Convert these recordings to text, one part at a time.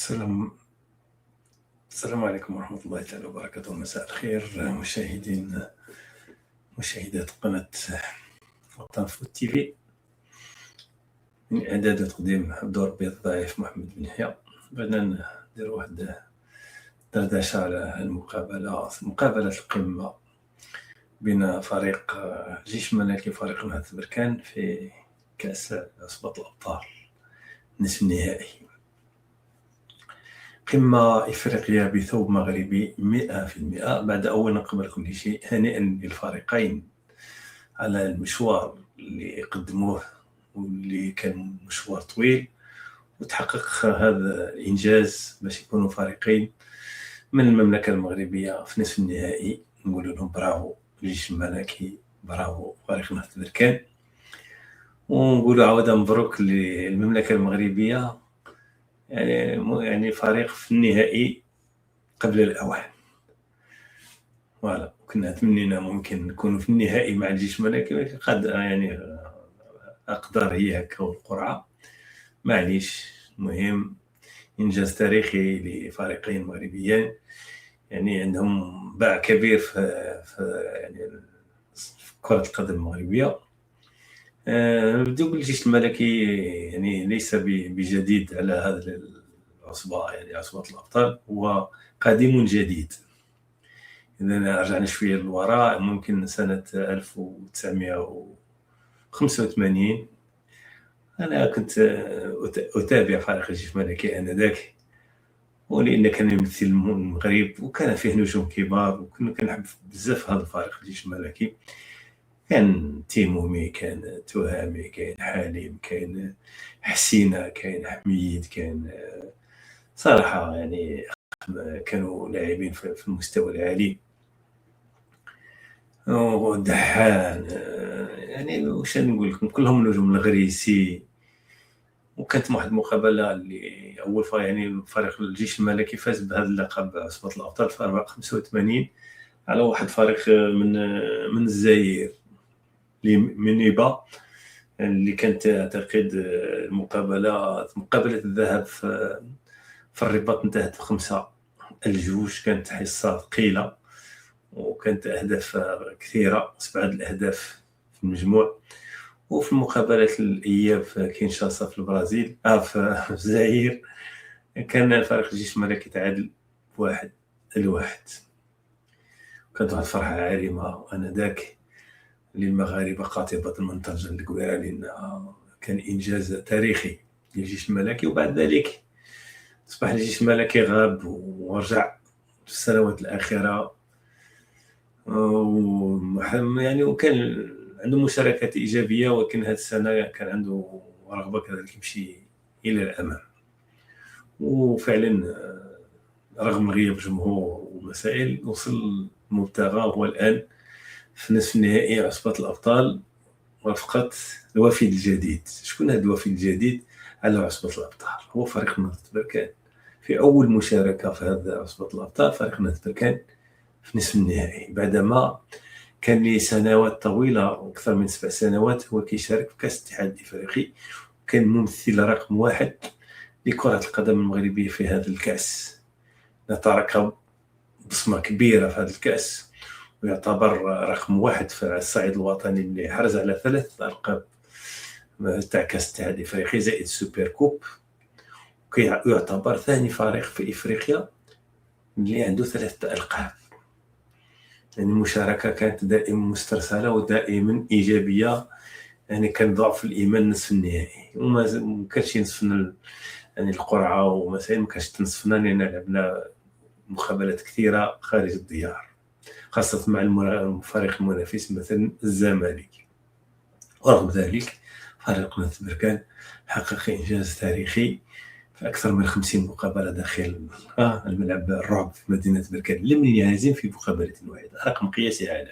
السلام السلام عليكم ورحمة الله تعالى وبركاته. مساء الخير مشاهدات قناة وطن فوت تيفي. من إعداد وتقديم عبد الربي الضعيف محمد بن يحيى. بغينا ندير واحد دردشة على مقابلة القمة بين فريق الجيش الملكي وفريق نهضة بركان في كأس عصبة الأبطال نصف النهائي. قمة إفريقية بثوب مغربي 100%. بعد أولا قبل كل شيء هنيئا للفريقين على المشوار اللي قدموه واللي كان مشوار طويل، وتحقق هذا الإنجاز باش يكونوا فريقين من المملكة المغربية في نصف النهائي. نقول لهم برافو الجيش الملكي، برافو فريق نهضة بركان، ونقولوا عودا مبروك للمملكة المغربية. يعني فريق في النهائي قبل الأوان. فوالا، كنا تمنينا ممكن نكونوا في النهائي مع الجيش الملكي، قد يعني أقدار هي هكا والقرعة، معليش. المهم إنجاز تاريخي لفريقين مغربيين، يعني عندهم باع كبير في كرة القدم المغربية. نبداو بالجيش الملكي، يعني ليس بجديد على هذا العصبة، يعني عصبة الأبطال، هو قادم جديد. إذا رجعنا شوية للوراء، ممكن سنة 1985 أنا كنت أتابع فريق الجيش الملكي آنذاك، ولأن كان يمثل المغرب وكان فيه نجوم كبار، وكنا كنحب بزاف هذا الفريق الجيش الملكي. كان تيمومي، كان تهامي، كان حليم، كان حسينة، كان حميد، كان صراحة يعني كانوا لاعبين في المستوى العالي. ودحان، يعني واش نقول لكم، كلهم نجوم. الغريسي. وكانت واحد المقابله اللي اول يعني فريق الجيش الملكي فاز بهذا اللقب عصبة الابطال في 85 على واحد فريق من الجزائر، من إيبا، اللي كانت اعتقد مقابله الذهاب في الرباط انتهت ب5-2. كانت حصه ثقيله وكانت أهداف كثيرة، 7 الأهداف في المجموع. وفي المقابلة الإياب في كينشاسا في البرازيل، في الجزائر، كان الفريق الجيش الملكي تعادل 1-1. كانت واحد الفرحة عارمة آنذاك للمغاربة قاطبة من طنجة للكويرة، لأن كان إنجاز تاريخي للجيش الملكي. وبعد ذلك أصبح الجيش الملكي غاب ورجع في السنوات الأخيرة، يعني وكان عنده مشاركات إيجابية، ولكن هذه السنة كان عنده رغبة كذلك يمشي إلى الأمام. وفعلا رغم غياب الجمهور ومسائل، وصل المبتغى هو الآن في نصف النهائي عصبة الأبطال رفقة الوفد الجديد. شكون هذا الوفد الجديد على عصبة الأبطال؟ هو فريق نهضة بركان. في أول مشاركة في هذا عصبة الأبطال فريق نهضة بركان في نصف النهائي، بعدما كان لي سنوات طويلة، أكثر من 7 سنوات، هو كيشارك في كأس الاتحاد الإفريقي، وكان ممثل رقم 1 لكرة القدم المغربية في هذا الكأس. ترك بصمة كبيرة في هذا الكأس، ويعتبر رقم 1 في الصعيد الوطني، اللي حرز على 3 ألقاب تاع كأس الاتحاد الإفريقي زائد سوبر كوب. ويعتبر ثاني فريق في إفريقيا اللي عنده 3 ألقاب. يعني المشاركة كانت دائما مسترسلة ودائما إيجابية. يعني كان ضعف الإيمان نصف النهائي، وما كانش ينصفنا يعني القرعة ومسائل، ما كانش تنصفنا، لأن لعبنا مقابلات كثيرة خارج الديار، خاصة مع الفريق المنافس مثلا الزمالك. ورغم ذلك فريق نهضة بركان حقق إنجاز تاريخي في أكثر من 50 مقابلة داخل الملعب الرعب في مدينة بركان، لم يهزم في مقابلة واحدة، رقم قياسي عالمي.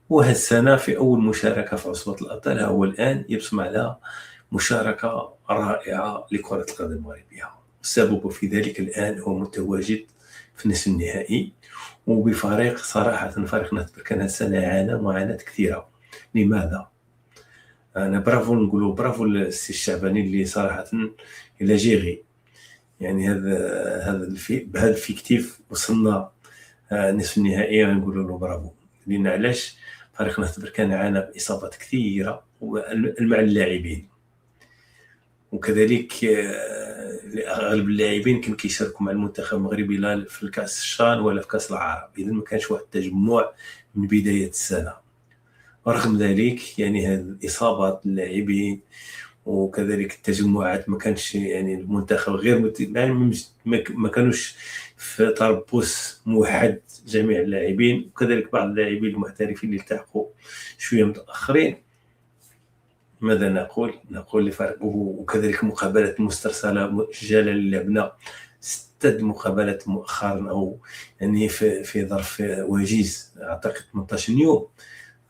وهذه السنة في أول مشاركة في عصبة الأبطال، هو الآن يبصم على مشاركة رائعة لكرة القدم المغربية. السبب في ذلك الآن هو متواجد في نصف النهائي، وبفريق صراحة فريق نهضة بركان هذه السنة عانى معاناة كثيرة. لماذا؟ أنا برافو، نقولوا برافو للسي الشعباني، اللي صراحة إلى جيغي يعني بهذا الفيكتيف وصلنا نصف النهائي، غنقولوا له برافو. لان علاش؟ فريق نهضة بركان عانى باصابات كثيره مع اللاعبين، وكذلك اغلب اللاعبين كانوا كيشاركوا مع المنتخب المغربي لا في الكاس الشان ولا في كاس العرب، اذا ما كانش واحد التجمع من بدايه السنه. ورغم ذلك يعني هذه الاصابات اللاعبين وكذلك التجمعات ما كانش يعني المنتخب غير يعني ما كانوش في تربص موحد جميع اللاعبين، وكذلك بعض اللاعبين المحترفين اللي التحقوا شويه متاخرين. ماذا نقول لفريق، وكذلك مقابلات مسترسله جاله اللي لعبنا 6 مقابلات مؤخرا، او يعني في ظرف وجيز اعتقد 18 يوم.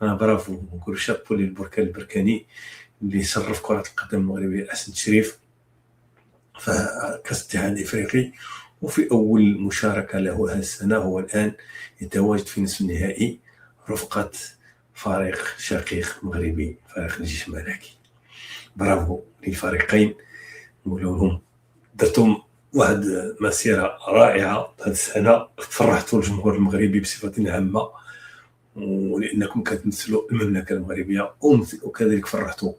برافو، نقول شابو للبركان البركاني اللي شرف كرة القدم المغربية أحسن تشريف في كأس الاتحاد الإفريقي، وفي أول مشاركة له هذه السنة هو الآن يتواجد في نصف النهائي رفقة فريق شقيق مغربي، فريق الجيش الملكي. برافو للفريقين، نقول لهم درتم واحد مسيرة رائعة هذه السنة، فرحتوا الجمهور المغربي بصفة عامة، ولأنكم كتمثلوا المملكة المغربية، وكذلك فرحتوا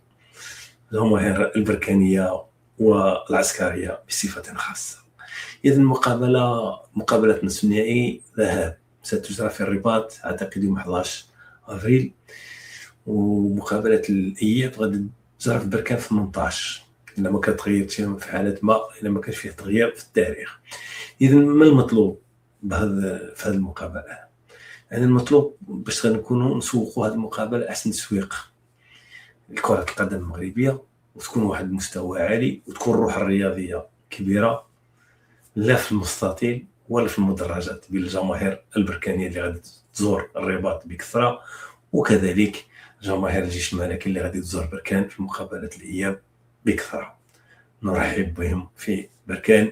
الجماهير البركانية والعسكرية بصفة خاصة. إذن مقابلة نصف النهائي ذهاب ستجرى في الرباط أعتقد يوم 11 أفريل، ومقابلة الإياب غادي تجرى في بركان في 18 إلا ما كتغير شي في حالة ما، إلا ما كانش فيه تغيير في التاريخ. إذن ما المطلوب في هذه المقابلة؟ يعني المطلوب باش غنكونوا نسوقوا هذه المقابلة أحسن تسويق لكرة القدم المغربية، وتكون واحد المستوى عالي، وتكون الروح الرياضية كبيرة، لا في المستطيل ولا في المدرجات، بالجماهير البركانية اللي غادي تزور الرباط بكثرة، وكذلك جماهير الجيش الملكي اللي غادي تزور بركان في مقابلة الإياب بكثرة. نرحب بهم في بركان،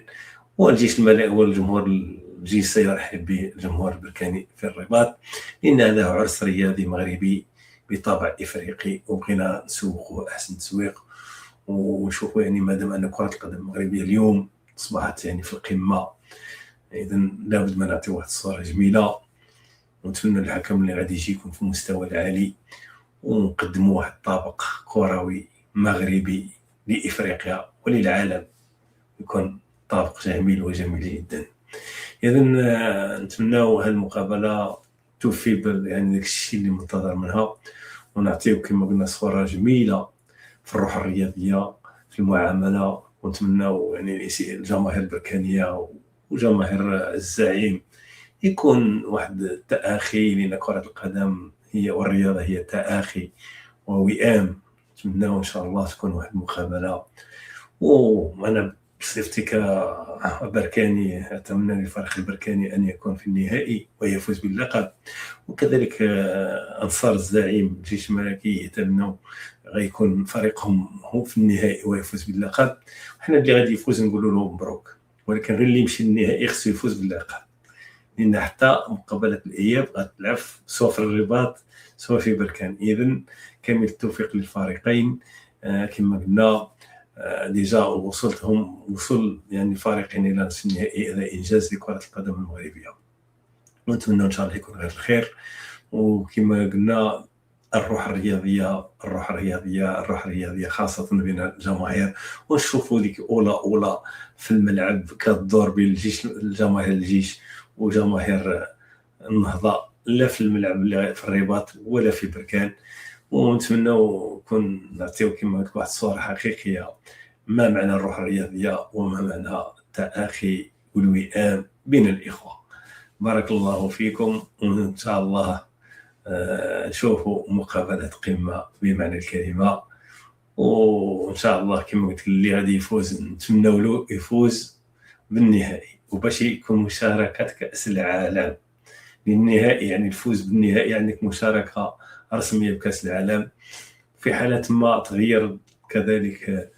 والجيش الملكي والجمهور الجيش سيرحب بالجمهور البركاني في الرباط، لأن هذا عرس رياضي مغربي بطابع إفريقي، وبغينا نسوقه أحسن تسويق، ونشوفوا يعني مادام أن كرة القدم المغربية اليوم أصبحت يعني في القمة، إذا لابد ما نعطي واحد الصورة جميلة، ونتمنى الحكم اللي غادي يجي يكون في المستوى العالي، ونقدموا واحد الطابق كروي مغربي لإفريقيا وللعالم، يكون طابق جميل وجميل جدا. إذا نتمناو هذه المقابلة توفي يعني داك الشيء اللي منتظر منها، ونعطيو كما قلنا صورة جميلة في الروح الرياضية في المعاملة، ونتمناو يعني الجماهير البركانية وجماهير الزعيم يكون واحد التآخي، لأن كرة القدم هي والرياضة هي تآخي ووئام. نتمناو إن شاء الله تكون واحد المقابلة، وأنا بصفتي كبركاني أتمنى للفريق البركاني أن يكون في النهائي ويفوز باللقب، وكذلك أنصار الزعيم الجيش الملكي يتمنوا غيكون فريقهم هو في النهائي ويفوز باللقب. حنا اللي غادي يفوز نقولوا له مبروك، ولكن غير اللي يمشي للنهائي خصو يفوز باللقب، لأن حتى مقابلة الإياب غتلعب سواء في الرباط سواء في بركان. إذن كامل التوفيق للفريقين. كما قلنا ديجا وصل يعني الفريقين الى نصف النهائي، هذا انجاز لكره القدم المغربيه، ونتمنى ان شاء الله يكون غير الخير. وكما قلنا الروح الرياضيه خاصه بين الجماهير، ونشوفوا ديك اولا في الملعب كتدور بين الجماهير الجيش وجماهير النهضه، لا في الملعب لا في الرباط ولا في بركان. ونتمنوا نكون نعطيو كما قلت واحد الصورة حقيقية ما معنى الروح الرياضية وما معنى التآخي والوئام بين الإخوة. بارك الله فيكم، وإن شاء الله نشوفوا مقابلة قمة بمعنى الكلمة، وإن شاء الله كما قلت اللي غادي يفوز نتمنوا له يفوز بالنهائي، وباش يكون مشاركة كأس العالم للنهائي، يعني الفوز بالنهائي عندك مشاركة رسمية بكأس العالم. في حالة ما تغير كذلك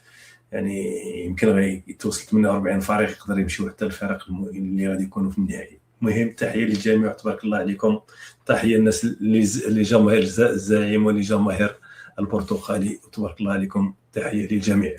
يعني يمكن غادي توصل 48 فريق يقدر يمشيو حتى الفرق اللي غادي يكونوا في النهائي. المهم تحية للجميع، تبارك الله عليكم، تحية الناس اللي جماهير الزعيم ولجماهير البرتغالي، وتبارك الله عليكم، تحية للجميع.